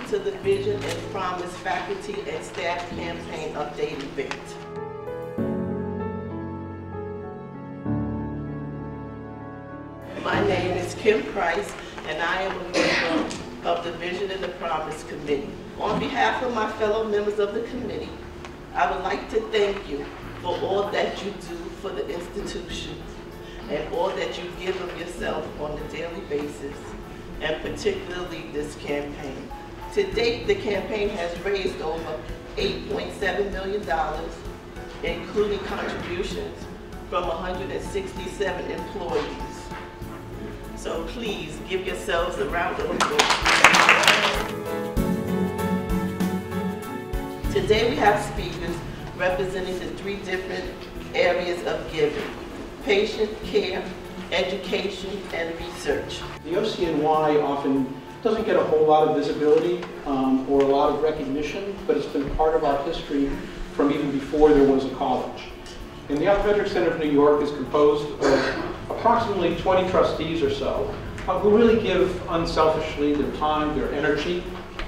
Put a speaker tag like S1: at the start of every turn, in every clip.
S1: to the Vision and Promise Faculty and Staff Campaign Update event. My name is Kim Price, and I am a member of the Vision and the Promise Committee. On behalf of my fellow members of the committee, I would like to thank you for all that you do for the institution and all that you give of yourself on a daily basis, and particularly this campaign. To date, the campaign has raised over $8.7 million, including contributions from 167 employees. So please give yourselves a round of applause. Today we have speakers representing the three different areas of giving: patient care, education, and research.
S2: The OCNY often doesn't get a whole lot of visibility or a lot of recognition, but it's been part of our history from even before there was a college. And the Optometric Center of New York is composed of approximately 20 trustees or so who really give unselfishly their time, their energy,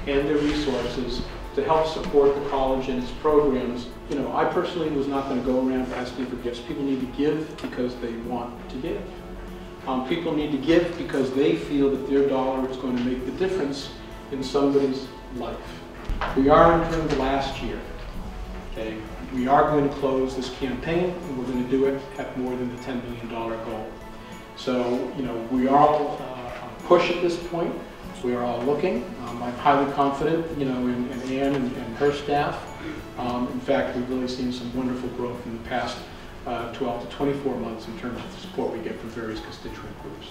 S2: and their resources to help support the college and its programs. You know, I personally was not going to go around asking for gifts. People need to give because they want to give. People need to give because they feel that their dollar is going to make the difference in somebody's life. We are entering the last year. Okay? We are going to close this campaign, and we're going to do it at more than the $10 million goal. So, you know, we are all on push at this point. We are all looking. I'm highly confident, you know, in Ann and her staff. In fact, we've really seen some wonderful growth in the past 12 to 24 months in terms of the support we get from various constituent groups,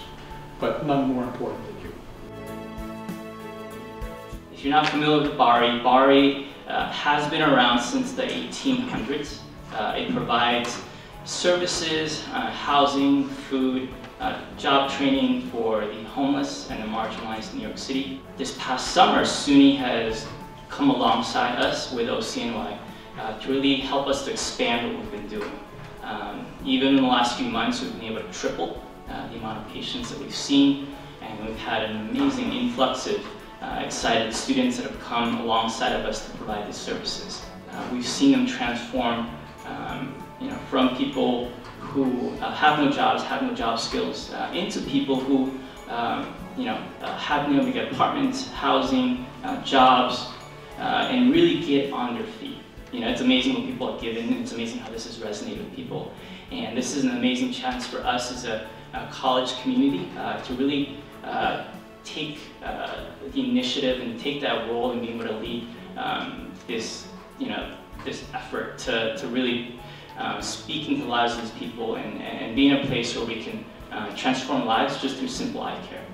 S2: but none more important than you.
S3: If you're not familiar with BARI has been around since the 1800s. It provides services, housing, food, job training for the homeless and the marginalized in New York City. This past summer, SUNY has come alongside us with OCNY to really help us to expand what we've been doing. Even in the last few months, we've been able to triple the amount of patients that we've seen, and we've had an amazing influx of excited students that have come alongside of us to provide these services. We've seen them transform you know, from people who have no jobs, have no job skills, into people who you know, have been able to get apartments, housing, jobs, and really get on their feet. You know, it's amazing what people have given, and it's amazing how this has resonated with people. And this is an amazing chance for us as a college community to really take the initiative and take that role and be able to lead this, you know, this effort to really speak into the lives of these people and be in a place where we can transform lives just through simple eye care.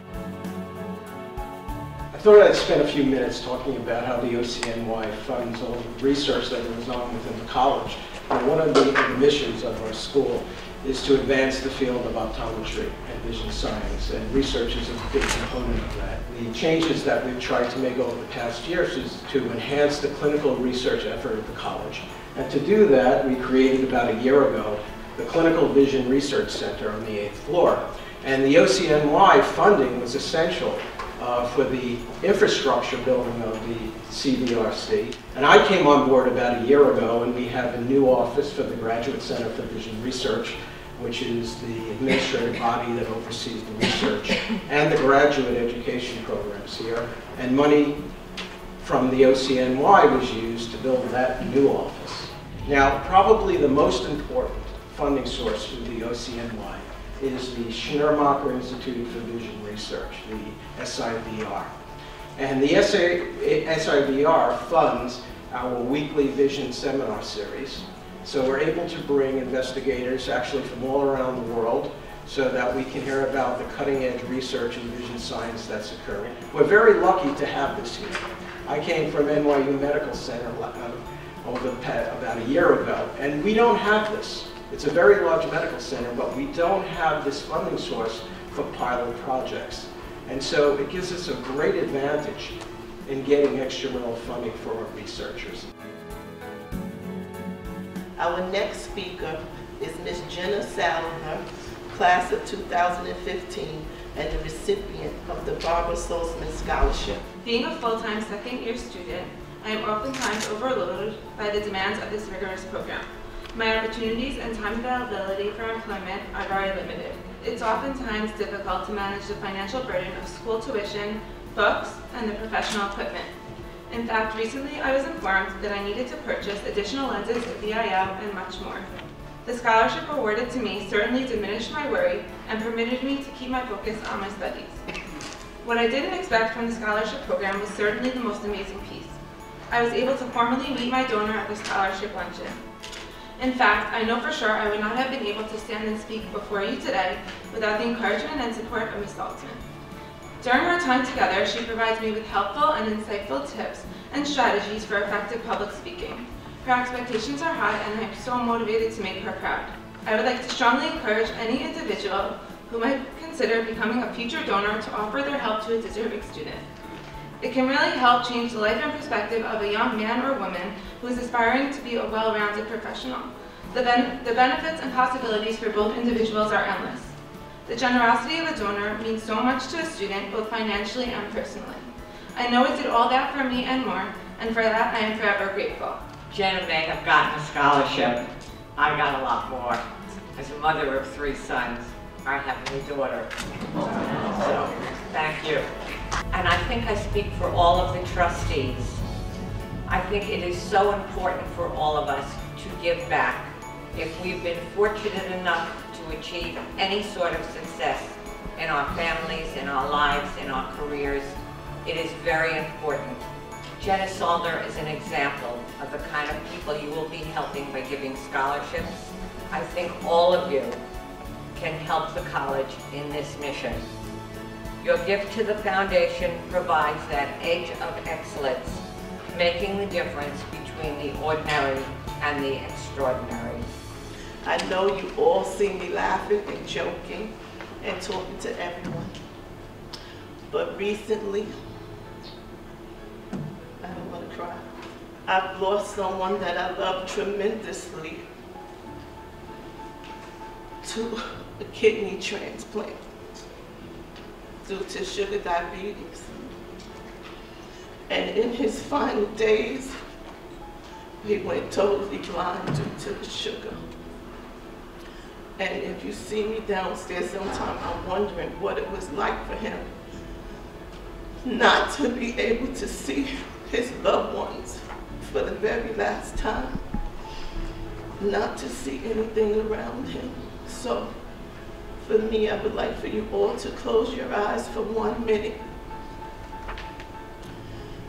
S4: I thought I'd spend a few minutes talking about how the OCNY funds all the research that goes on within the college. And one of the missions of our school is to advance the field of optometry and vision science, and research is a big component of that. The changes that we've tried to make over the past years is to enhance the clinical research effort at the college. And to do that, we created about a year ago the Clinical Vision Research Center on the 8th floor. And the OCNY funding was essential for the infrastructure building of the CVRC. And I came on board about a year ago, and we have a new office for the Graduate Center for Vision Research, which is the administrative body that oversees the research and the graduate education programs here. And money from the OCNY was used to build that new office. Now, probably the most important funding source for the OCNY is the Schneermacher Institute for Vision Research, the SIVR. And the SIVR funds our weekly vision seminar series. So we're able to bring investigators actually from all around the world so that we can hear about the cutting edge research in vision science that's occurring. We're very lucky to have this here. I came from NYU Medical Center about a year ago, and we don't have this. It's a very large medical center, but we don't have this funding source for pilot projects. And so it gives us a great advantage in getting extramural funding for our researchers.
S1: Our next speaker is Ms. Jenna Salinger, class of 2015, and the recipient of the Barbara Salzman Scholarship.
S5: Being a full-time second-year student, I am oftentimes overloaded by the demands of this rigorous program. My opportunities and time availability for employment are very limited. It's oftentimes difficult to manage the financial burden of school tuition, books, and the professional equipment. In fact, recently I was informed that I needed to purchase additional lenses at VIO and much more. The scholarship awarded to me certainly diminished my worry and permitted me to keep my focus on my studies. What I didn't expect from the scholarship program was certainly the most amazing piece. I was able to formally meet my donor at the scholarship luncheon. In fact, I know for sure I would not have been able to stand and speak before you today without the encouragement and support of Ms. Saltzman. During our time together, she provides me with helpful and insightful tips and strategies for effective public speaking. Her expectations are high, and I am so motivated to make her proud. I would like to strongly encourage any individual who might consider becoming a future donor to offer their help to a deserving student. It can really help change the life and perspective of a young man or woman who is aspiring to be a well-rounded professional. The benefits and possibilities for both individuals are endless. The generosity of a donor means so much to a student, both financially and personally. I know it did all that for me and more, and for that I am forever grateful.
S6: Jenna may have gotten a scholarship. I got a lot more. As a mother of 3 sons, I have a daughter. So, thank you. And I think I speak for all of the trustees. I think it is so important for all of us to give back. If we've been fortunate enough to achieve any sort of success in our families, in our lives, in our careers, it is very important. Jenna Salder is an example of the kind of people you will be helping by giving scholarships. I think all of you can help the college in this mission. Your gift to the foundation provides that edge of excellence, making the difference between the ordinary and the extraordinary.
S1: I know you all see me laughing and joking and talking to everyone. But recently, I don't want to cry. I've lost someone that I love tremendously to a kidney transplant due to sugar diabetes. And in his final days, he went totally blind due to the sugar. And if you see me downstairs sometime, I'm wondering what it was like for him not to be able to see his loved ones for the very last time, not to see anything around him. So for me, I would like for you all to close your eyes for 1 minute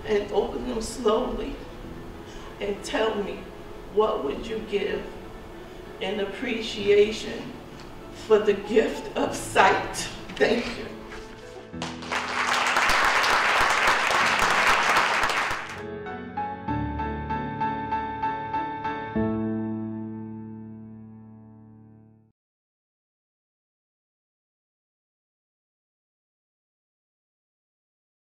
S1: and open them slowly and tell me, what would you give in appreciation for the gift of sight? Thank you.